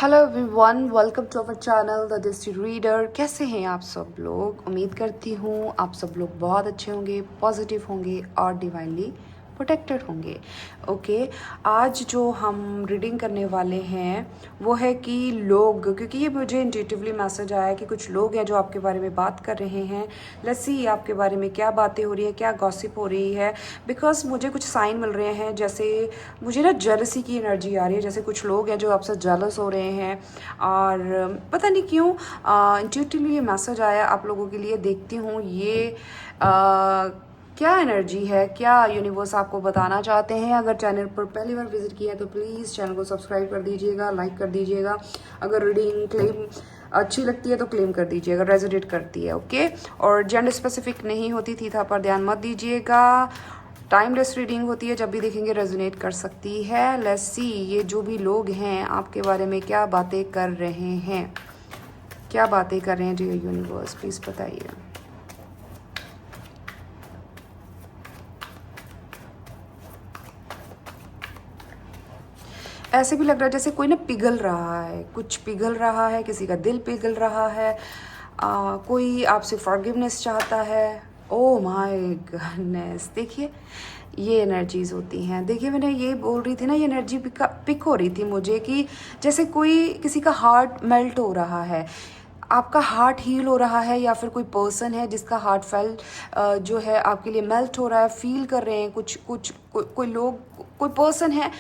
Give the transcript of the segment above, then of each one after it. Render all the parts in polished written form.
Hello everyone, welcome to our channel the thirsty reader. कैसे हैं आप सब लोग? उम्मीद करती हूँ आप सब लोग बहुत अच्छे होंगे, पॉजिटिव होंगे और डिवाइनली प्रोटेक्टेड होंगे। ओके, आज जो हम रीडिंग करने वाले हैं वो है कि लोग, क्योंकि ये मुझे इंट्यूटिवली मैसेज आया कि कुछ लोग हैं जो आपके बारे में बात कर रहे हैं। लेट्स सी आपके बारे में क्या बातें हो रही है, क्या गॉसिप हो रही है। बिकॉज मुझे कुछ साइन मिल रहे हैं, जैसे मुझे ना जेलसी की एनर्जी आ रही है, जैसे कुछ लोग हैं जो आपसे जेलस हो रहे हैं। और पता नहीं क्यों इंट्यूटिवली ये मैसेज आया आप लोगों के लिए। देखती हूँ ये क्या एनर्जी है, क्या यूनिवर्स आपको बताना चाहते हैं। अगर चैनल पर पहली बार विजिट किया है तो प्लीज़ चैनल को सब्सक्राइब कर दीजिएगा, लाइक कर दीजिएगा। अगर रीडिंग क्लेम अच्छी लगती है तो क्लेम कर दीजिएगा, रेजोनेट करती है। ओके, और जेंडर स्पेसिफिक नहीं होती थी था पर ध्यान मत दीजिएगा। टाइमलेस रीडिंग होती है, जब भी देखेंगे रेजोनेट कर सकती है। लेट्स सी ये जो भी लोग हैं आपके बारे में क्या बातें कर रहे हैं, क्या बातें कर रहे हैं डियर यूनिवर्स, प्लीज़ बताइए। ऐसे भी लग रहा है जैसे कोई ना पिघल रहा है, कुछ पिघल रहा है, किसी का दिल पिघल रहा है। कोई आपसे फॉरगिवनेस चाहता है। ओह माय गॉडनेस, देखिए ये एनर्जीज होती हैं। देखिए मैंने ये बोल रही थी ना, ये एनर्जी पिक हो रही थी मुझे कि जैसे कोई किसी का हार्ट मेल्ट हो रहा है, आपका हार्ट हील हो रहा है, या फिर कोई पर्सन है जिसका हार्ट फेल जो है आपके लिए मेल्ट हो रहा है, फील कर रहे हैं कुछ कुछ कोई लोग, कोई पर्सन है।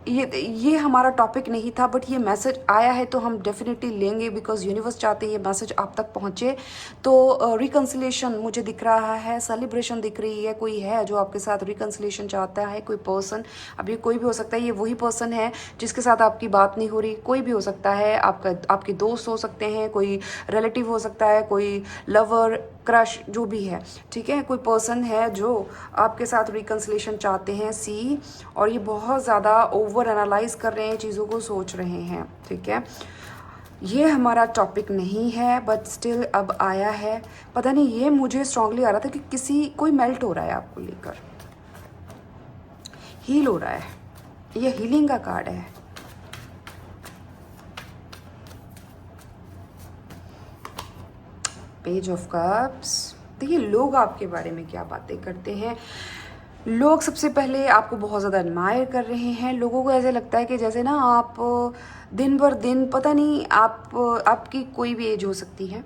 ये हमारा टॉपिक नहीं था, बट ये मैसेज आया है तो हम डेफिनेटली लेंगे, बिकॉज यूनिवर्स चाहते हैं ये मैसेज आप तक पहुंचे। तो रिकन्सिलेशन मुझे दिख रहा है, सेलिब्रेशन दिख रही है। कोई है जो आपके साथ रिकन्सिलेशन चाहता है, कोई पर्सन। अब ये कोई भी हो सकता है, ये वही पर्सन है जिसके साथ आपकी बात नहीं हो रही, कोई भी हो सकता है। आपके दोस्त हो सकते हैं, कोई रिलेटिव हो सकता है, कोई लवर, क्रश, जो भी है, ठीक है। कोई पर्सन है जो आपके साथ रिकन्सिलेशन चाहते हैं, सी। और ये बहुत ज़्यादा ओवर एनालाइज कर रहे हैं, चीज़ों को सोच रहे हैं, ठीक है। ये हमारा टॉपिक नहीं है, बट स्टिल अब आया है। पता नहीं, ये मुझे स्ट्रांगली आ रहा था कि कोई मेल्ट हो रहा है आपको लेकर, हील हो रहा है। ये हीलिंग का कार्ड है। Page of cups. देखिए लोग आपके बारे में क्या बातें करते हैं। लोग सबसे पहले आपको बहुत ज़्यादा एडमायर कर रहे हैं। लोगों को ऐसे लगता है कि जैसे ना आप दिन भर दिन, पता नहीं आपकी कोई भी एज हो सकती है,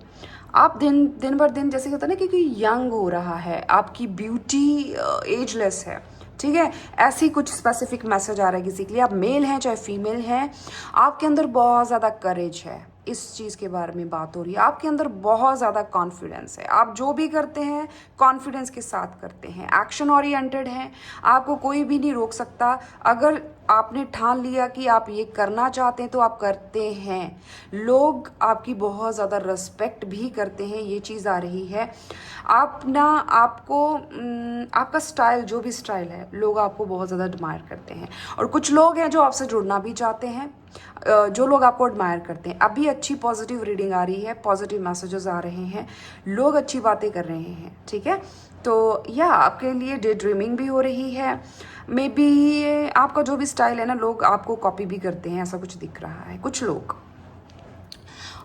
आप दिन भर दिन जैसे होता है ना कि कोई यंग हो रहा है, आपकी ब्यूटी एजलेस है, ठीक है। ऐसी कुछ स्पेसिफिक मैसेज आ रहा है किसी के लिए। आप मेल हैं चाहे फीमेल हैं, आपके अंदर बहुत ज़्यादा करेज है। इस चीज़ के बारे में बात हो रही है। आपके अंदर बहुत ज़्यादा कॉन्फिडेंस है, आप जो भी करते हैं कॉन्फिडेंस के साथ करते हैं, एक्शन ओरिएंटेड हैं। आपको कोई भी नहीं रोक सकता। अगर आपने ठान लिया कि आप ये करना चाहते हैं तो आप करते हैं। लोग आपकी बहुत ज़्यादा रिस्पेक्ट भी करते हैं, ये चीज़ आ रही है। आपका स्टाइल, जो भी स्टाइल है, लोग आपको बहुत ज़्यादा एडमायर करते हैं। और कुछ लोग हैं जो आपसे जुड़ना भी चाहते हैं, जो लोग आपको एडमायर करते हैं। अभी अच्छी पॉजिटिव रीडिंग आ रही है, पॉजिटिव मैसेजेस आ रहे हैं, लोग अच्छी बातें कर रहे हैं, ठीक है। तो या आपके लिए डे ड्रीमिंग भी हो रही है। मे बी आपका जो भी स्टाइल है ना, लोग आपको कॉपी भी करते हैं, ऐसा कुछ दिख रहा है कुछ लोग।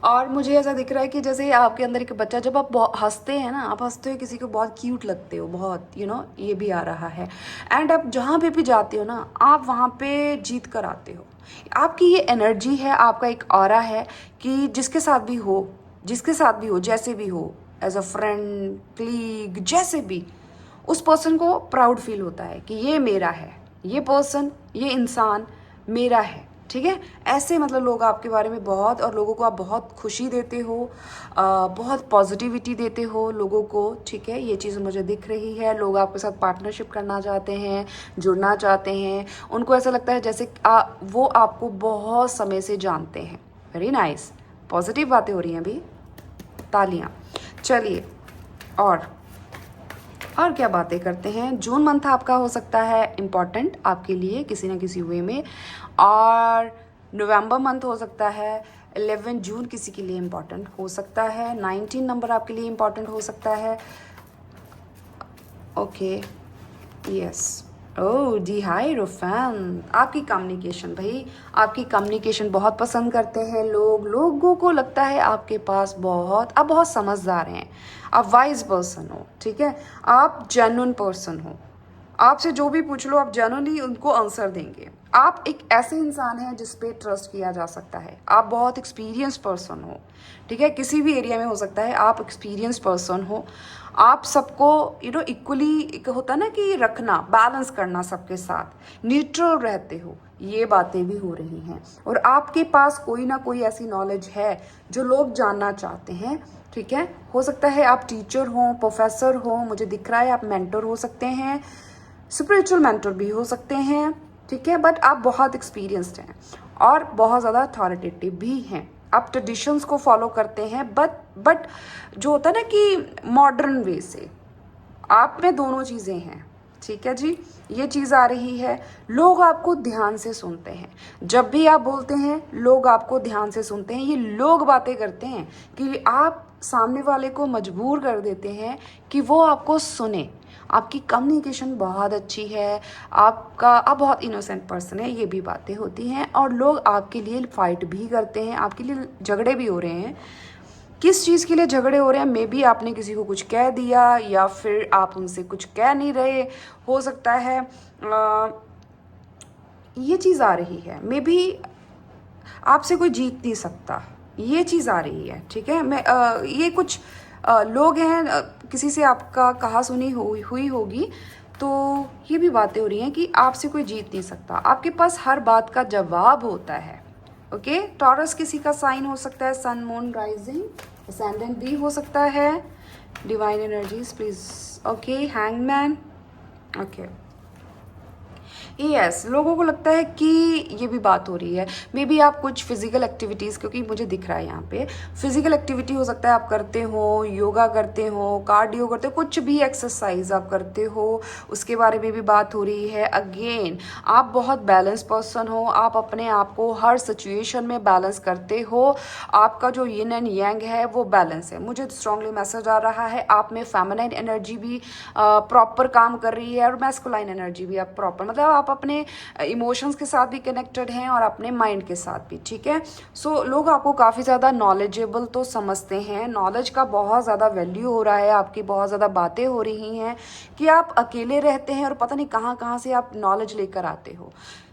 और मुझे ऐसा दिख रहा है कि जैसे आपके अंदर एक बच्चा, जब आप हंसते हैं ना, आप हंसते हो किसी को बहुत क्यूट लगते हो, बहुत ये भी आ रहा है। एंड आप जहाँ पे भी जाते हो ना, आप वहाँ पे जीत कर आते हो। आपकी ये एनर्जी है, आपका एक ऑरा है कि जिसके साथ भी हो, जैसे भी हो, एज अ फ्रेंड, क्लीग, जैसे भी, उस पर्सन को प्राउड फील होता है कि ये मेरा है, ये पर्सन, ये इंसान मेरा है, ठीक है। ऐसे मतलब लोग आपके बारे में बहुत, और लोगों को आप बहुत खुशी देते हो, बहुत पॉजिटिविटी देते हो लोगों को, ठीक है। ये चीज़ मुझे दिख रही है। लोग आपके साथ पार्टनरशिप करना चाहते हैं, जुड़ना चाहते हैं। उनको ऐसा लगता है जैसे वो आपको बहुत समय से जानते हैं। वेरी नाइस, पॉजिटिव बातें हो रही हैं अभी, तालियां। चलिए, और क्या बातें करते हैं। जून मंथ आपका हो सकता है इम्पॉर्टेंट आपके लिए किसी ना किसी वे में, और नवंबर मंथ हो सकता है। 11 जून किसी के लिए इम्पॉर्टेंट हो सकता है। 19 नंबर आपके लिए इम्पॉर्टेंट हो सकता है। ओके, यस, 19 नंबर आपके लिए इम्पॉर्टेंट हो सकता है। ओके, यस, ओह दी हायरोफेंट, आपकी कम्युनिकेशन भाई, आपकी कम्युनिकेशन बहुत पसंद करते हैं लोग। लोगों को लगता है आपके पास बहुत, आप बहुत समझदार हैं, आप वाइज पर्सन हो, ठीक है, आप जेन्युइन पर्सन हो। आपसे जो भी पूछ लो आप जेन्युइनली उनको आंसर देंगे। आप एक ऐसे इंसान हैं जिस पे ट्रस्ट किया जा सकता है। आप बहुत एक्सपीरियंस पर्सन हो, ठीक है, किसी भी एरिया में हो सकता है, आप एक्सपीरियंस पर्सन हो। आप सबको इक्वली, एक होता ना कि रखना, बैलेंस करना सबके साथ, न्यूट्रल रहते हो, ये बातें भी हो रही हैं। और आपके पास कोई ना कोई ऐसी नॉलेज है जो लोग जानना चाहते हैं, ठीक है। हो सकता है आप टीचर हो, प्रोफेसर हो, मुझे दिख रहा है आप मेंटर हो सकते हैं, स्पिरिचुअल मेंटर भी हो सकते हैं, ठीक है, बट आप बहुत एक्सपीरियंस्ड हैं और बहुत ज़्यादा अथॉरिटेटिव भी हैं। आप ट्रेडिशंस को फॉलो करते हैं, बट जो होता है ना कि मॉडर्न वे से, आप में दोनों चीज़ें हैं, ठीक है जी। ये चीज़ आ रही है, लोग आपको ध्यान से सुनते हैं। जब भी आप बोलते हैं लोग आपको ध्यान से सुनते हैं। ये लोग बातें करते हैं कि आप सामने वाले को मजबूर कर देते हैं कि वो आपको सुने। आपकी कम्युनिकेशन बहुत अच्छी है, आप बहुत इनोसेंट पर्सन है, ये भी बातें होती हैं। और लोग आपके लिए फाइट भी करते हैं, आपके लिए झगड़े भी हो रहे हैं। किस चीज़ के लिए झगड़े हो रहे हैं, मे बी आपने किसी को कुछ कह दिया या फिर आप उनसे कुछ कह नहीं रहे, हो सकता है ये चीज़ आ रही है। मे बी आपसे कोई जीत नहीं सकता, ये चीज़ आ रही है, ठीक है। ये कुछ लोग हैं, किसी से आपका कहा सुनी हुई होगी, तो ये भी बातें हो रही हैं कि आपसे कोई जीत नहीं सकता, आपके पास हर बात का जवाब होता है। ओके, टॉरस किसी का साइन हो सकता है, सन मून राइजिंग असेंडेंट भी हो सकता है। Divine energies please. Okay, hangman. Okay, yes, लोगों को लगता है कि ये भी बात हो रही है, मे बी आप कुछ फिजिकल एक्टिविटीज़, क्योंकि मुझे दिख रहा है यहाँ पे फिजिकल एक्टिविटी हो सकता है आप करते हो, योगा करते हो, कार्डियो करते हो, कुछ भी एक्सरसाइज आप करते हो, उसके बारे में भी बात हो रही है। अगेन, आप बहुत बैलेंस पर्सन हो, आप अपने आप को हर सिचुएशन में बैलेंस करते हो, आपका जो यिन एंड यांग है वो बैलेंस है। मुझे स्ट्रांगली मैसेज आ रहा है, आप में फेमिनाइन एनर्जी भी प्रॉपर काम कर रही है और मैस्कुलाइन एनर्जी भी आप प्रॉपर, मतलब आप अपने इमोशंस के साथ भी कनेक्टेड हैं और अपने माइंड के साथ भी, ठीक है। सो लोग आपको काफ़ी ज़्यादा नॉलेजेबल तो समझते हैं, नॉलेज का बहुत ज़्यादा वैल्यू हो रहा है, आपकी बहुत ज़्यादा बातें हो रही हैं कि आप अकेले रहते हैं और पता नहीं कहाँ कहाँ से आप नॉलेज लेकर आते हो।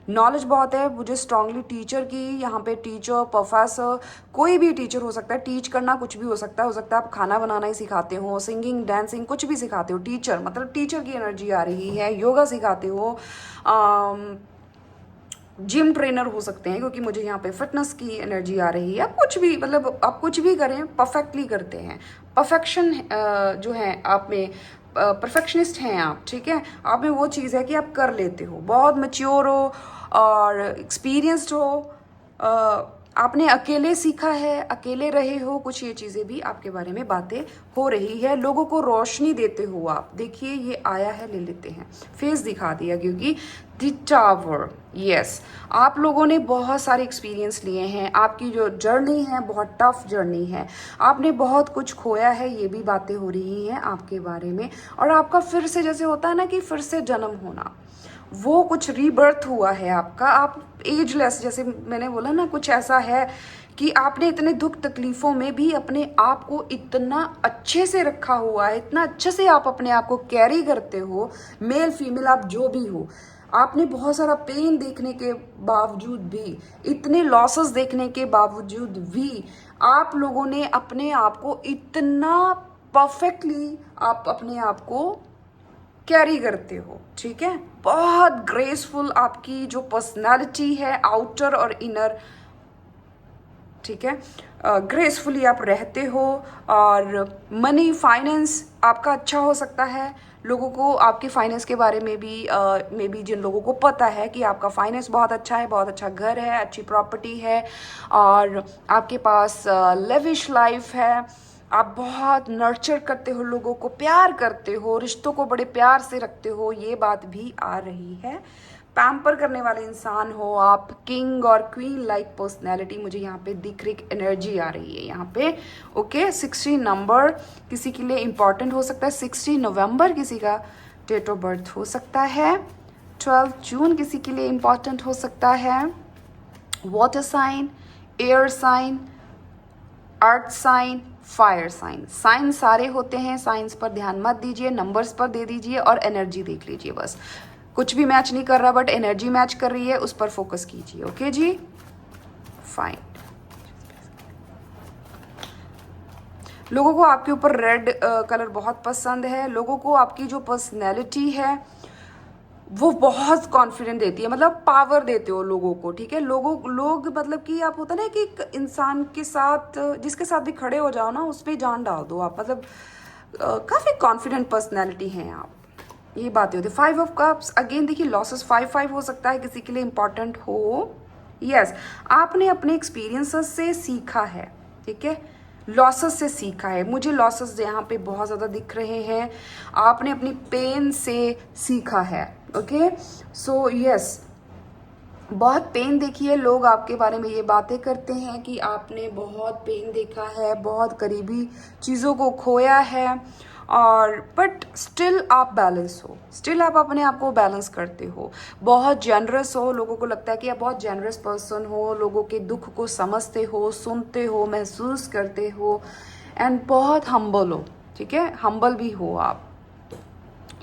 नॉलेज बहुत है मुझे स्ट्रांगली, टीचर की यहाँ पे, टीचर, प्रोफेसर, कोई भी टीचर हो सकता है, टीच करना कुछ भी हो सकता है आप खाना बनाना ही सिखाते हो, सिंगिंग, डांसिंग, कुछ भी सिखाते हो, टीचर मतलब टीचर की एनर्जी आ रही है, योगा सिखाते हो, जिम ट्रेनर हो सकते हैं, क्योंकि मुझे यहाँ पे फिटनेस की एनर्जी आ रही है। आप कुछ भी, मतलब आप कुछ भी करें परफेक्टली करते हैं, परफेक्शन जो है आप में, परफेक्शनिस्ट हैं आप, ठीक है। आप में वो चीज़ है कि आप कर लेते हो, बहुत मैच्योर हो और एक्सपीरियंस्ड हो, आपने अकेले सीखा है, अकेले रहे हो, कुछ ये चीज़ें भी आपके बारे में बातें हो रही है। लोगों को रोशनी देते हो आप, देखिए ये आया है, ले लेते हैं, फेस दिखा दिया, क्योंकि द टावर, यस, आप लोगों ने बहुत सारे एक्सपीरियंस लिए हैं, आपकी जो जर्नी है बहुत टफ जर्नी है, आपने बहुत कुछ खोया है, ये भी बातें हो रही हैं आपके बारे में। और आपका फिर से, जैसे होता है ना कि फिर से जन्म होना, वो कुछ रीबर्थ हुआ है आपका, आप एजलेस, जैसे मैंने बोला ना, कुछ ऐसा है कि आपने इतने दुख तकलीफ़ों में भी अपने आप को इतना अच्छे से रखा हुआ है, इतना अच्छे से आप अपने आप को कैरी करते हो, मेल फीमेल आप जो भी हो, आपने बहुत सारा पेन देखने के बावजूद भी, इतने लॉसेस देखने के बावजूद भी, आप लोगों ने अपने आप को इतना परफेक्टली, आप अपने आप को कैरी करते हो, ठीक है। बहुत ग्रेसफुल आपकी जो पर्सनालिटी है, आउटर और इनर, ठीक है, ग्रेसफुली आप रहते हो। और मनी, फाइनेंस आपका अच्छा हो सकता है। लोगों को आपके फाइनेंस के बारे में भी मे बी जिन लोगों को पता है कि आपका फाइनेंस बहुत अच्छा है, बहुत अच्छा घर है, अच्छी प्रॉपर्टी है और आपके पास लेविश लाइफ है, आप बहुत नर्चर करते हो, लोगों को प्यार करते हो, रिश्तों को बड़े प्यार से रखते हो, ये बात भी आ रही है। पैम्पर करने वाले इंसान हो आप, किंग और क्वीन लाइक पर्सनैलिटी मुझे यहाँ पे दिख रही, एनर्जी आ रही है यहाँ पे। ओके, 60 नंबर किसी के लिए इम्पॉर्टेंट हो सकता है, 60 नवंबर किसी का डेट ऑफ बर्थ हो सकता है। 12 जून किसी के लिए इम्पॉर्टेंट हो सकता है। Water sign, air sign, earth sign, fire sign. Sign सारे होते हैं, साइंस पर ध्यान मत दीजिए, नंबर्स पर दे दीजिए और एनर्जी देख लीजिए बस। कुछ भी मैच नहीं कर रहा बट एनर्जी मैच कर रही है, उस पर फोकस कीजिए। ओके जी, फाइन। लोगों को आपके ऊपर रेड कलर बहुत पसंद है। लोगों को आपकी जो पर्सनैलिटी है वो बहुत कॉन्फिडेंट देती है, मतलब पावर देते हो लोगों को, ठीक है। लोग मतलब कि आप होता ना कि एक इंसान के साथ जिसके साथ भी खड़े हो जाओ ना उस पर जान डाल दो आप, मतलब काफ़ी कॉन्फिडेंट पर्सनैलिटी हैं आप, ये बातें होती है। 5 ऑफ कप्स अगेन देखिए, लॉसेस 5 हो सकता है किसी के लिए इम्पॉर्टेंट हो। यस, आपने अपने एक्सपीरियंसेस से सीखा है, ठीक है, लॉसेस से सीखा है। मुझे लॉसेस यहाँ पे बहुत ज़्यादा दिख रहे हैं, आपने अपनी पेन से सीखा है। ओके, सो यस, बहुत पेन देखी है। लोग आपके बारे में ये बातें करते हैं कि आपने बहुत पेन देखा है, बहुत करीबी चीज़ों को खोया है, और बट स्टिल आप बैलेंस हो, स्टिल आप अपने आप को बैलेंस करते हो, बहुत जेनरस हो। लोगों को लगता है कि आप बहुत जेनरस पर्सन हो, लोगों के दुख को समझते हो, सुनते हो, महसूस करते हो, एंड बहुत हम्बल हो, ठीक है, हम्बल भी हो आप।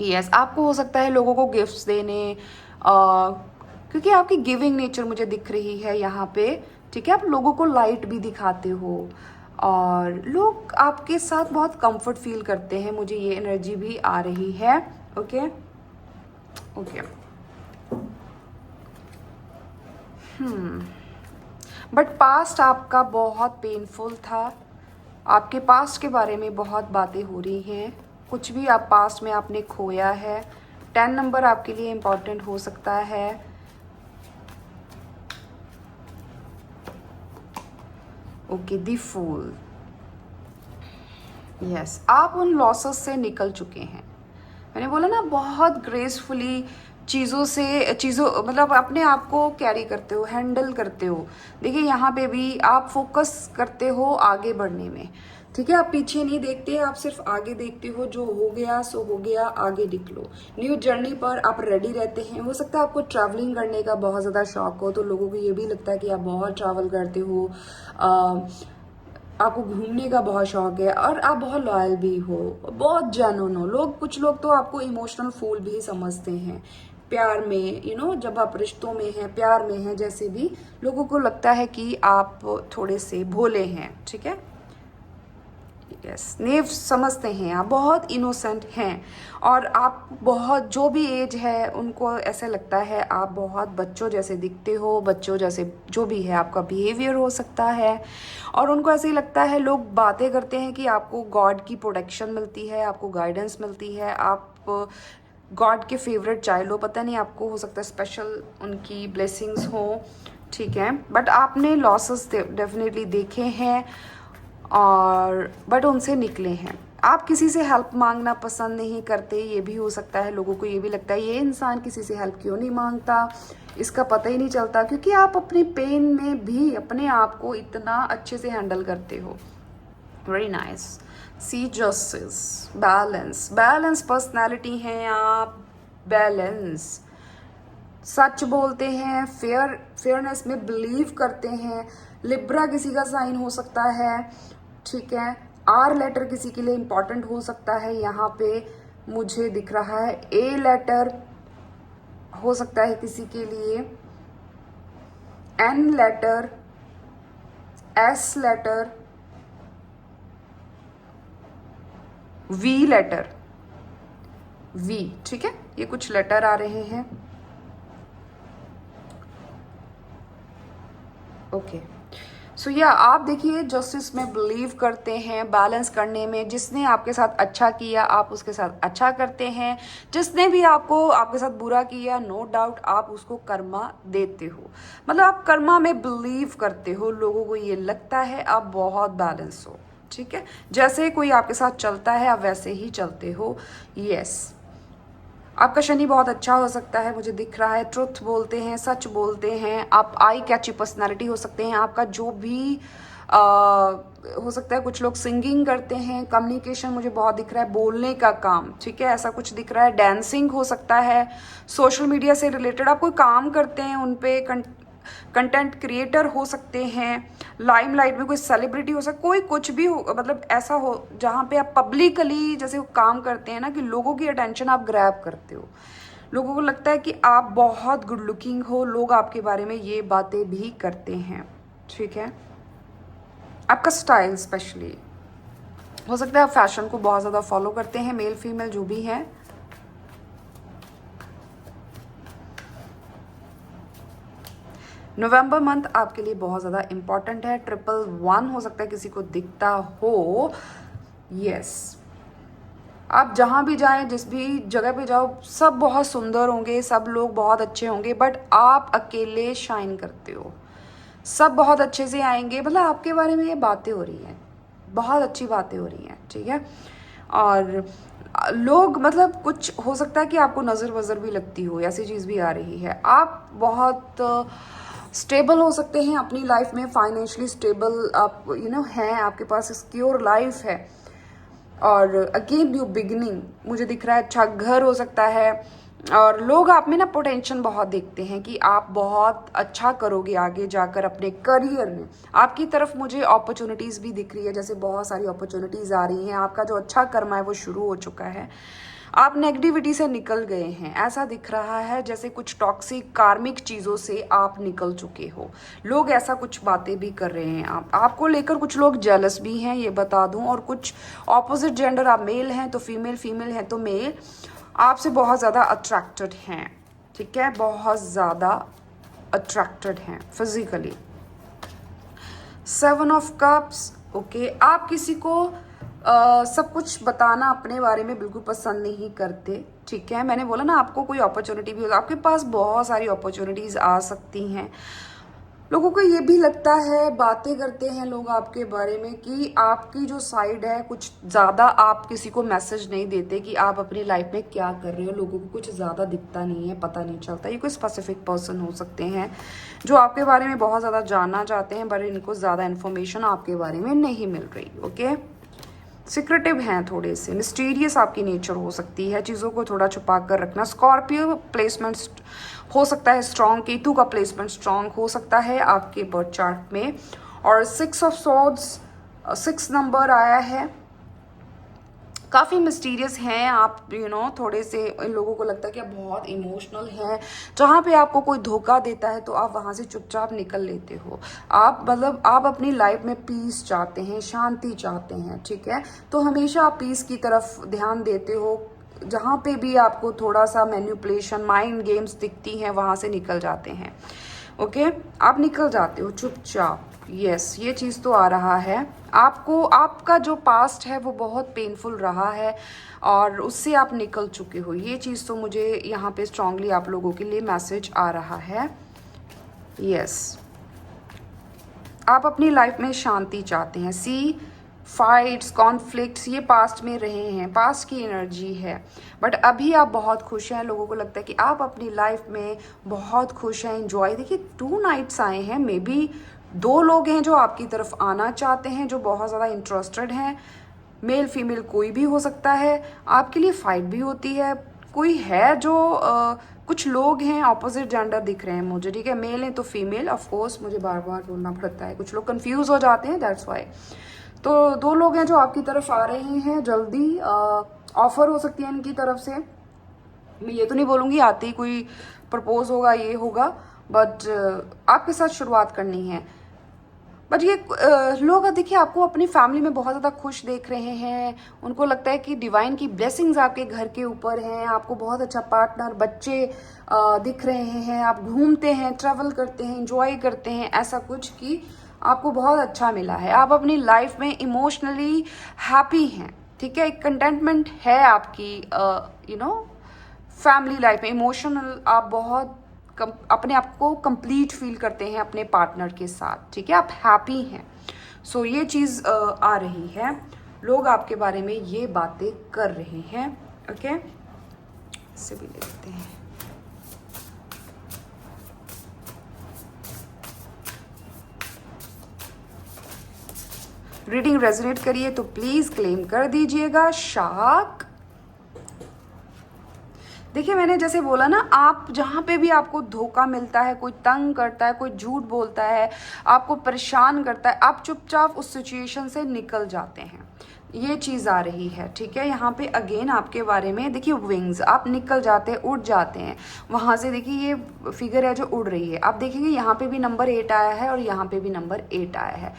यस, आपको हो सकता है लोगों को गिफ्ट्स देने, क्योंकि आपकी गिविंग नेचर मुझे दिख रही है यहाँ पे, ठीक है। आप लोगों को लाइट भी दिखाते हो और लोग आपके साथ बहुत कंफर्ट फील करते हैं, मुझे ये एनर्जी भी आ रही है। ओके ओके, बट पास्ट आपका बहुत पेनफुल था, आपके पास्ट के बारे में बहुत बातें हो रही हैं, कुछ भी आप पास्ट में आपने खोया है। 10 नंबर आपके लिए इम्पॉर्टेंट हो सकता है। Okay, the fool. यस, आप उन लॉसेस से निकल चुके हैं। मैंने बोला ना, बहुत ग्रेसफुली चीज़ों मतलब अपने आप को कैरी करते हो, हैंडल करते हो। देखिए यहाँ पे भी आप फोकस करते हो आगे बढ़ने में, ठीक है। आप पीछे नहीं देखते, आप सिर्फ आगे देखते हो, जो हो गया सो हो गया, आगे निकलो। न्यू जर्नी पर आप रेडी रहते हैं। हो सकता है आपको ट्रैवलिंग करने का बहुत ज़्यादा शौक हो, तो लोगों को ये भी लगता है कि आप बहुत ट्रैवल करते हो, आपको घूमने का बहुत शौक है, और आप बहुत लॉयल भी हो, बहुत जेन्युइन हो। कुछ लोग तो आपको इमोशनल फूल भी समझते हैं प्यार में, जब आप रिश्तों में हैं, प्यार में हैं, जैसे भी लोगों को लगता है कि आप थोड़े से भोले हैं, ठीक है। यस, नेव समझते हैं, आप बहुत इनोसेंट हैं, और आप बहुत, जो भी एज है उनको ऐसे लगता है आप बहुत बच्चों जैसे दिखते हो, बच्चों जैसे जो भी है आपका बिहेवियर हो सकता है, और उनको ऐसे ही लगता है। लोग बातें करते हैं कि आपको गॉड की प्रोटेक्शन मिलती है, आपको गाइडेंस मिलती है, आप गॉड के फेवरेट चाइल्ड हो, पता नहीं, आपको हो सकता है स्पेशल उनकी ब्लेसिंग्स हो, ठीक है। बट आपने लॉसेस डेफिनेटली देखे हैं, और बट उनसे निकले हैं। आप किसी से हेल्प मांगना पसंद नहीं करते, ये भी हो सकता है। लोगों को ये भी लगता है ये इंसान किसी से हेल्प क्यों नहीं मांगता, इसका पता ही नहीं चलता, क्योंकि आप अपने पेन में भी अपने आप को इतना अच्छे से हैंडल करते हो। Very nice. See justice, balance personality हैं आप, बैलेंस, सच बोलते हैं, फेयरनेस में बिलीव करते हैं। लिब्रा किसी का साइन हो सकता है, ठीक है। आर लेटर किसी के लिए इम्पॉर्टेंट हो सकता है, यहाँ पे मुझे दिख रहा है। ए लेटर हो सकता है किसी के लिए, N letter, S letter, V letter, V, ठीक है, ये कुछ लेटर आ रहे हैं। ओके, सो या आप देखिए, जस्टिस में बिलीव करते हैं, बैलेंस करने में। जिसने आपके साथ अच्छा किया आप उसके साथ अच्छा करते हैं, जिसने भी आपके साथ बुरा किया, नो डाउट आप उसको कर्मा देते हो, मतलब आप कर्मा में बिलीव करते हो। लोगों को ये लगता है आप बहुत बैलेंस हो, ठीक है। जैसे कोई आपके साथ चलता है आप वैसे ही चलते हो। यस, आपका शनि बहुत अच्छा हो सकता है, मुझे दिख रहा है। ट्रुथ बोलते हैं, सच बोलते हैं, आप आई कैची पर्सनालिटी हो सकते हैं। आपका जो भी हो सकता है, कुछ लोग सिंगिंग करते हैं, कम्युनिकेशन मुझे बहुत दिख रहा है, बोलने का काम, ठीक है, ऐसा कुछ दिख रहा है। डांसिंग हो सकता है, सोशल मीडिया से रिलेटेड आप कोई काम करते हैं, उन पे कंटेंट क्रिएटर हो सकते हैं, लाइमलाइट में कोई सेलिब्रिटी हो सकता, कोई कुछ भी हो, मतलब ऐसा हो जहाँ पे आप पब्लिकली जैसे काम करते हैं ना, कि लोगों की अटेंशन आप ग्रैब करते हो, लोगों को लगता है कि आप बहुत गुड लुकिंग हो, लोग आपके बारे में ये बातें भी करते हैं, ठीक है। आपका स्टाइल स्पेशली हो सकता है आप फैशन को बहुत ज़्यादा फॉलो करते हैं, मेल फीमेल जो भी है। नवंबर मंथ आपके लिए बहुत ज़्यादा इंपॉर्टेंट है। 111 हो सकता है किसी को दिखता हो। यस, आप जहाँ भी जाएं, जिस भी जगह पे जाओ, सब बहुत सुंदर होंगे, सब लोग बहुत अच्छे होंगे, बट आप अकेले शाइन करते हो। सब बहुत अच्छे से आएंगे, मतलब आपके बारे में ये बातें हो रही हैं, बहुत अच्छी बातें हो रही हैं, ठीक है। और लोग, मतलब कुछ हो सकता है कि आपको नज़र वज़र भी लगती हो, ऐसी चीज़ भी आ रही है। आप बहुत स्टेबल हो सकते हैं अपनी लाइफ में, फाइनेंशियली स्टेबल आप हैं, आपके पास सिक्योर लाइफ है। और अगेन न्यू बिगिनिंग मुझे दिख रहा है। अच्छा घर हो सकता है, और लोग आप में ना पोटेंशियल बहुत देखते हैं कि आप बहुत अच्छा करोगे आगे जाकर अपने करियर में। आपकी तरफ मुझे अपॉर्चुनिटीज़ भी दिख रही है, जैसे बहुत सारी अपॉर्चुनिटीज़ आ रही हैं। आपका जो अच्छा कर्मा है वो शुरू हो चुका है, आप नेगेटिविटी से निकल गए हैं, ऐसा दिख रहा है। जैसे कुछ टॉक्सिक कार्मिक चीज़ों से आप निकल चुके हो। लोग ऐसा कुछ बातें भी कर रहे हैं, आपको लेकर कुछ लोग जेलस भी हैं, ये बता दूं। और कुछ ऑपोजिट जेंडर, आप मेल हैं तो फीमेल, फीमेल हैं तो मेल, आपसे बहुत ज़्यादा अट्रैक्टेड हैं, ठीक है, बहुत ज़्यादा अट्रैक्टेड हैं फिजिकली। 7 of cups, okay. आप किसी को सब कुछ बताना अपने बारे में बिल्कुल पसंद नहीं करते, ठीक है। मैंने बोला ना, आपको कोई अपॉर्चुनिटी भी हो, आपके पास बहुत सारी अपॉर्चुनिटीज़ आ सकती हैं। लोगों को ये भी लगता है, बातें करते हैं लोग आपके बारे में कि आपकी जो साइड है, कुछ ज़्यादा आप किसी को मैसेज नहीं देते कि आप अपनी लाइफ में क्या कर रहे हो। लोगों को कुछ ज़्यादा दिखता नहीं है, पता नहीं चलता। ये कोई स्पेसिफिक पर्सन हो सकते हैं जो आपके बारे में बहुत ज़्यादा जानना चाहते हैं, पर इनको ज़्यादा इन्फॉर्मेशन आपके बारे में नहीं मिल रही, ओके। सिक्रेटिव हैं थोड़े से, मिस्टीरियस आपकी नेचर हो सकती है, चीज़ों को थोड़ा छुपा कर रखना। स्कॉर्पियो प्लेसमेंट हो सकता है स्ट्रॉन्ग, केतु का प्लेसमेंट स्ट्रॉन्ग हो सकता है आपके बर्थ चार्ट में। और 6 ऑफ सॉर्ड्स, 6 नंबर आया है। काफ़ी मिस्टीरियस हैं आप, थोड़े से इन लोगों को लगता है कि आप बहुत इमोशनल हैं। जहाँ पे आपको कोई धोखा देता है तो आप वहाँ से चुपचाप निकल लेते हो। आप मतलब आप अपनी लाइफ में पीस चाहते हैं, शांति चाहते हैं, ठीक है। तो हमेशा आप पीस की तरफ ध्यान देते हो। जहाँ पे भी आपको थोड़ा सा मैनिपुलेशन, माइंड गेम्स दिखती हैं, वहाँ से निकल जाते हैं, ओके। आप निकल जाते हो चुपचाप। यस, ये चीज़ तो आ रहा है आपको। आपका जो पास्ट है वो बहुत पेनफुल रहा है और उससे आप निकल चुके हो, ये चीज़ तो मुझे यहाँ पे स्ट्रांगली आप लोगों के लिए मैसेज आ रहा है। यस, आप अपनी लाइफ में शांति चाहते हैं। सी फाइट्स, कॉन्फ्लिक्ट्स, ये पास्ट में रहे हैं, पास्ट की एनर्जी है, बट अभी आप बहुत खुश हैं। लोगों को लगता है कि आप अपनी लाइफ में बहुत खुश हैं, एंजॉय। देखिए 2 नाइट्स आए हैं, मे बी 2 लोग हैं जो आपकी तरफ आना चाहते हैं, जो बहुत ज़्यादा इंटरेस्टेड हैं। मेल फीमेल कोई भी हो सकता है, आपके लिए फाइट भी होती है। कोई है जो कुछ लोग हैं, ऑपोजिट जेंडर दिख रहे हैं मुझे, ठीक है। मेल है तो फीमेल, ऑफ कोर्स मुझे बार बार बोलना पड़ता है, कुछ लोग कंफ्यूज हो जाते हैं, दैट्स वाई। तो 2 लोग हैं जो आपकी तरफ आ रहे हैं, जल्दी ऑफर हो सकती है इनकी तरफ से। मैं ये तो नहीं बोलूँगी आते ही कोई प्रपोज होगा, ये होगा, बट आपके साथ शुरुआत करनी है। बट ये लोग देखिए आपको अपनी फैमिली में बहुत ज़्यादा खुश देख रहे हैं। उनको लगता है कि डिवाइन की ब्लेसिंग्स आपके घर के ऊपर हैं, आपको बहुत अच्छा पार्टनर, बच्चे दिख रहे हैं, आप घूमते हैं, ट्रैवल करते हैं, एंजॉय करते हैं, ऐसा कुछ कि आपको बहुत अच्छा मिला है। आप अपनी लाइफ में इमोशनली हैप्पी हैं, ठीक है। एक कंटेंटमेंट है आपकी फैमिली लाइफ में। इमोशनल आप बहुत अपने आप को कंप्लीट फील करते हैं अपने पार्टनर के साथ, ठीक है। आप हैप्पी हैं। सो ये चीज़ आ रही है, लोग आपके बारे में ये बातें कर रहे हैं, ओके। इससे भी ले लेते हैं। रीडिंग रेजोनेट करिए तो प्लीज क्लेम कर दीजिएगा। शाक, देखिए मैंने जैसे बोला ना, आप जहाँ पे भी आपको धोखा मिलता है, कोई तंग करता है, कोई झूठ बोलता है, आपको परेशान करता है, आप चुपचाप उस सिचुएशन से निकल जाते हैं। ये चीज़ आ रही है, ठीक है। यहाँ पे अगेन आपके बारे में देखिए विंग्स, आप निकल जाते हैं, उड़ जाते हैं वहाँ से। देखिए ये फिगर है जो उड़ रही है। आप देखेंगे यहाँ पे भी नंबर 8 आया है और यहाँ पे भी नंबर 8 आया है,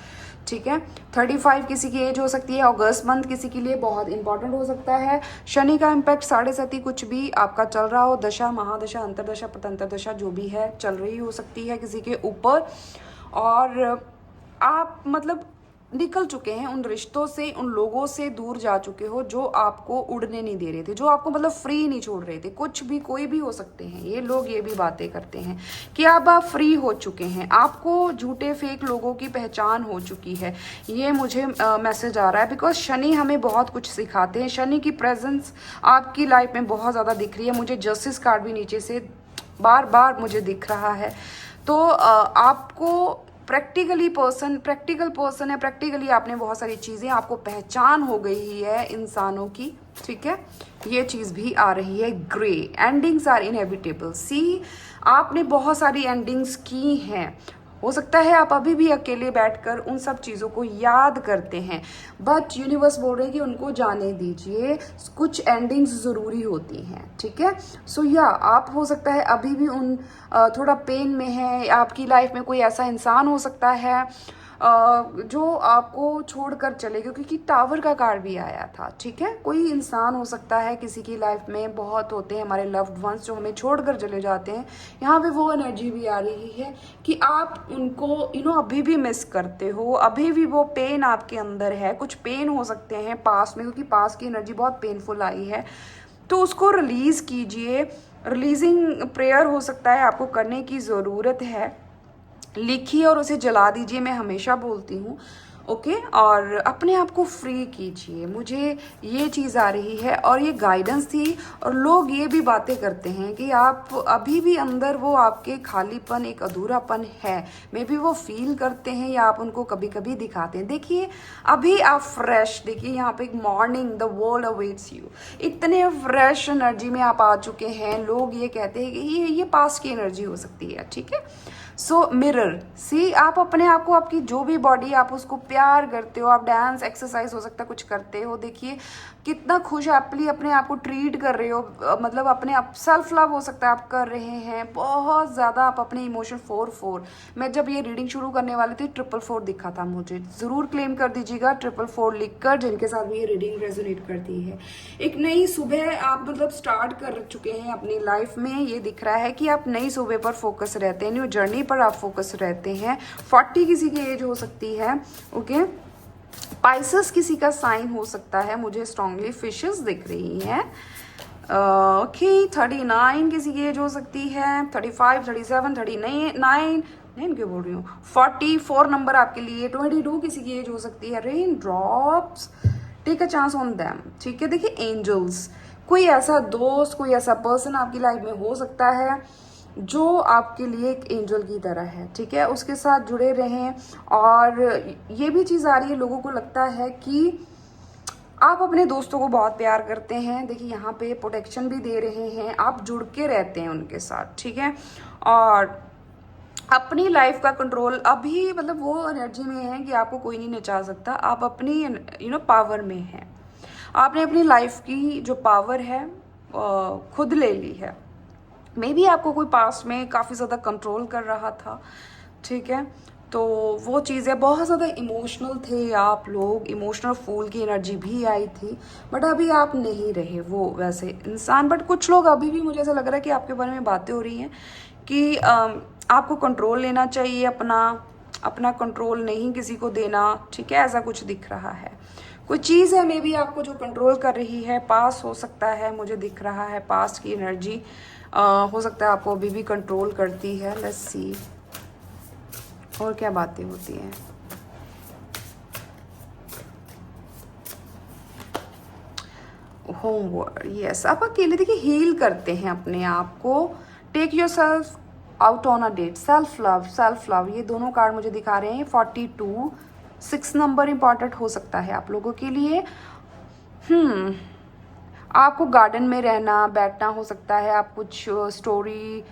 ठीक है। 35 किसी की एज हो सकती है। अगस्त मंथ किसी के लिए बहुत इंपॉर्टेंट हो सकता है। शनि का इम्पैक्ट 7.5 कुछ भी आपका चल रहा हो, दशा, महादशा, अंतरदशा, पतंतर दशा जो भी है चल रही हो सकती है किसी के ऊपर। और आप मतलब निकल चुके हैं उन रिश्तों से, उन लोगों से दूर जा चुके हो जो आपको उड़ने नहीं दे रहे थे, जो आपको मतलब फ्री नहीं छोड़ रहे थे। कुछ भी, कोई भी हो सकते हैं ये लोग, ये भी बातें करते हैं कि अब आप फ्री हो चुके हैं, आपको झूठे फेक लोगों की पहचान हो चुकी है। ये मुझे मैसेज आ रहा है, बिकॉज शनि हमें बहुत कुछ सिखाते हैं। शनि की प्रेजेंस आपकी लाइफ में बहुत ज़्यादा दिख रही है। मुझे जस्टिस कार्ड भी नीचे से बार बार मुझे दिख रहा है। तो आपको प्रैक्टिकल पर्सन है, प्रैक्टिकली आपने बहुत सारी चीज़ें, आपको पहचान हो गई है इंसानों की, ठीक है। ये चीज़ भी आ रही है। Grey endings are inevitable. See, आपने बहुत सारी एंडिंग्स की हैं। हो सकता है आप अभी भी अकेले बैठकर उन सब चीज़ों को याद करते हैं, बट यूनिवर्स बोल रहे हैं कि उनको जाने दीजिए, कुछ एंडिंग्स ज़रूरी होती हैं, ठीक है। सो या आप हो सकता है अभी भी उन थोड़ा पेन में है। आपकी लाइफ में कोई ऐसा इंसान हो सकता है जो आपको छोड़कर चले गए, क्योंकि टावर का कार्ड भी आया था, ठीक है। कोई इंसान हो सकता है किसी की लाइफ में, बहुत होते हैं हमारे लव्ड वंस जो हमें छोड़कर चले जाते हैं। यहाँ पे वो एनर्जी भी आ रही है कि आप उनको अभी भी मिस करते हो, अभी भी वो पेन आपके अंदर है। कुछ पेन हो सकते हैं पास में, क्योंकि पास की एनर्जी बहुत पेनफुल आई है, तो उसको रिलीज़ कीजिए। रिलीजिंग प्रेयर हो सकता है आपको करने की ज़रूरत है। लिखिए और उसे जला दीजिए, मैं हमेशा बोलती हूँ, ओके। और अपने आप को फ्री कीजिए। मुझे ये चीज़ आ रही है और ये गाइडेंस थी। और लोग ये भी बातें करते हैं कि आप अभी भी अंदर वो आपके खालीपन, एक अधूरापन है, मे बी वो फील करते हैं या आप उनको कभी कभी दिखाते हैं। देखिए अभी आप फ्रेश, देखिए यहाँ पे एक morning, the world awaits you, इतने फ्रेश एनर्जी में आप आ चुके हैं। लोग ये कहते हैं कि ये पास्ट की एनर्जी हो सकती है, ठीक है। सो मिरर, सी, आप अपने आप को, आपकी जो भी बॉडी, आप उसको प्यार करते हो, आप डांस, एक्सरसाइज हो सकता है कुछ करते हो, देखिए कितना खुश हैप्पीली अपने आप को ट्रीट कर रहे हो। मतलब अपने आप सेल्फ लव हो सकता है आप कर रहे हैं बहुत ज़्यादा। आप अपने इमोशन 4 मैं जब ये रीडिंग शुरू करने वाली थी 4 दिखा था मुझे। ज़रूर क्लेम कर दीजिएगा 4 लिखकर, जिनके साथ भी ये रीडिंग रेजोनेट करती है। एक नई सुबह आप मतलब स्टार्ट कर चुके हैं अपनी लाइफ में। ये दिख रहा है कि आप नई सुबह पर फोकस रहते हैं, न्यू जर्नी पर आप फोकस रहते हैं। 40 किसी की एज हो सकती है, ओके। पाइसेस किसी का साइन हो सकता है, मुझे स्ट्रांगली फिशेस दिख रही हैं, ओके। 39 किसी की एज हो सकती है, 35, 37, 39 क्यों बोल रही हूँ, 44 नंबर आपके लिए, 22 किसी की एज हो सकती है। Rain drops, take a chance on them, ठीक है। देखिए एंजल्स, कोई ऐसा दोस्त, कोई ऐसा पर्सन आपकी लाइफ में हो सकता है जो आपके लिए एक एंजल की तरह है, ठीक है। उसके साथ जुड़े रहें। और ये भी चीज़ आ रही है, लोगों को लगता है कि आप अपने दोस्तों को बहुत प्यार करते हैं। देखिए यहाँ पे प्रोटेक्शन भी दे रहे हैं, आप जुड़ के रहते हैं उनके साथ, ठीक है। और अपनी लाइफ का कंट्रोल अभी मतलब वो एनर्जी में है कि आपको कोई नहीं नचा सकता। आप अपनी पावर में हैं। आपने अपनी लाइफ की जो पावर है खुद ले ली है। मे बी आपको कोई पास्ट में काफ़ी ज़्यादा कंट्रोल कर रहा था, ठीक है। तो वो चीज़ें बहुत ज़्यादा इमोशनल थे आप लोग, इमोशनल फूल की एनर्जी भी आई थी, बट अभी आप नहीं रहे वो वैसे इंसान। बट कुछ लोग अभी भी, मुझे ऐसा लग रहा है कि आपके बारे में बातें हो रही हैं कि आपको कंट्रोल लेना चाहिए, अपना कंट्रोल नहीं किसी को देना, ठीक है। ऐसा कुछ दिख रहा है, कोई चीज़ है मे बी आपको जो कंट्रोल कर रही है। पास हो सकता है, मुझे दिख रहा है पास्ट की एनर्जी हो सकता है आपको अभी भी कंट्रोल करती है। लेट्स सी और क्या बातें होती हैं। होमवर्क, यस, आप अकेले देखिए हील करते हैं अपने आप को। Take your self out on a date, self love, ये दोनों कार्ड मुझे दिखा रहे हैं। 42 6 नंबर इंपॉर्टेंट हो सकता है आप लोगों के लिए। आपको गार्डन में रहना बैठना हो सकता है, आप कुछ स्टोरी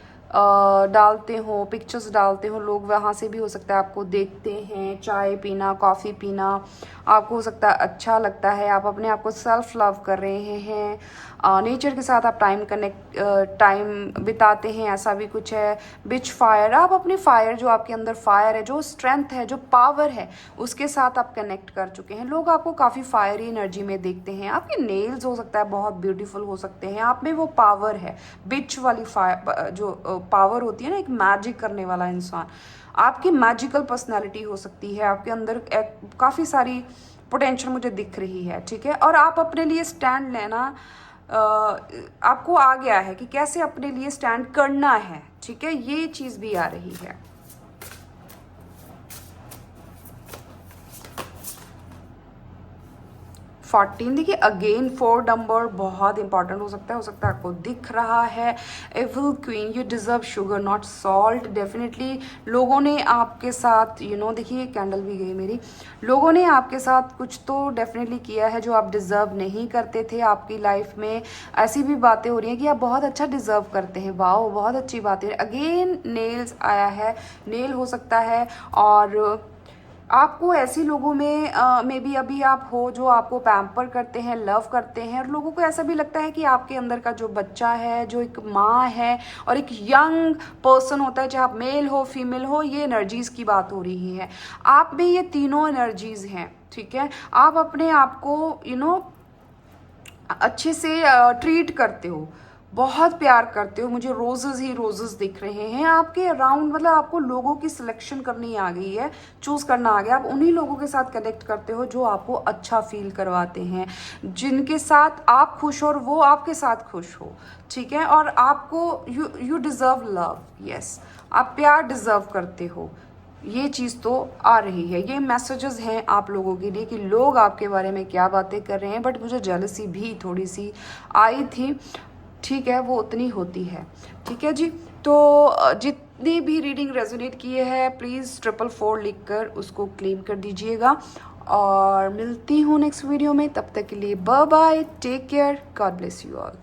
डालते हो, पिक्चर्स डालते हो, लोग वहाँ से भी हो सकता है आपको देखते हैं। चाय पीना, कॉफ़ी पीना आपको हो सकता है अच्छा लगता है। आप अपने आप को सेल्फ लव कर रहे हैं। नेचर के साथ आप टाइम बिताते हैं, ऐसा भी कुछ है। बिच फायर, आप अपनी फायर, जो आपके अंदर फायर है, जो स्ट्रेंथ है, जो पावर है, उसके साथ आप कनेक्ट कर चुके हैं। लोग आपको काफ़ी फायरी एनर्जी में देखते हैं। आपके नेल्स हो सकता है बहुत ब्यूटीफुल हो सकते हैं, आप में वो पावर है, बिच वाली फायर जो पावर होती है ना, एक मैजिक करने वाला इंसान। आपकी मैजिकल पर्सनैलिटी हो सकती है, आपके अंदर काफ़ी सारी पोटेंशियल मुझे दिख रही है, ठीक है। और आप अपने लिए स्टैंड लेना आपको आ गया है कि कैसे अपने लिए स्टैंड करना है, ठीक है, ये चीज़ भी आ रही है। 14 देखिए अगेन 4 नंबर बहुत इंपॉर्टेंट हो सकता है आपको दिख रहा है। Evil queen, you deserve sugar not salt. Definitely लोगों ने आपके साथ देखिए कैंडल भी गई मेरी, लोगों ने आपके साथ कुछ तो डेफिनेटली किया है जो आप डिजर्व नहीं करते थे। आपकी लाइफ में ऐसी भी बातें हो रही हैं कि आप बहुत अच्छा डिजर्व करते हैं। वाओ, बहुत अच्छी बात है। अगेन नेल्स आया है, नेल हो सकता है। और आपको ऐसे लोगों में भी अभी आप हो जो आपको पैम्पर करते हैं, लव करते हैं, और लोगों को ऐसा भी लगता है कि आपके अंदर का जो बच्चा है, जो एक माँ है और एक यंग पर्सन होता है, चाहे आप मेल हो फीमेल हो, ये एनर्जीज की बात हो रही है। आप में ये तीनों एनर्जीज हैं, ठीक है। आप अपने आप को अच्छे से ट्रीट करते हो, बहुत प्यार करते हो। मुझे रोजेस ही रोजेस दिख रहे हैं आपके अराउंड, मतलब आपको लोगों की सिलेक्शन करनी आ गई है, चूज करना आ गया। आप उन्हीं लोगों के साथ कनेक्ट करते हो जो आपको अच्छा फील करवाते हैं, जिनके साथ आप खुश हो और वो आपके साथ खुश हो, ठीक है। और आपको यू डिजर्व लव, यस, आप प्यार डिजर्व करते हो। ये चीज़ तो आ रही है, ये मैसेजेस हैं आप लोगों के लिए कि लोग आपके बारे में क्या बातें कर रहे हैं। बट मुझे जेलसी भी थोड़ी सी आई थी, ठीक है, वो उतनी होती है, ठीक है जी। तो जितनी भी रीडिंग रेजोनेट किए हैं प्लीज़ 444 लिख कर उसको क्लेम कर दीजिएगा। और मिलती हूँ नेक्स्ट वीडियो में, तब तक के लिए bye bye, take care, God bless you all.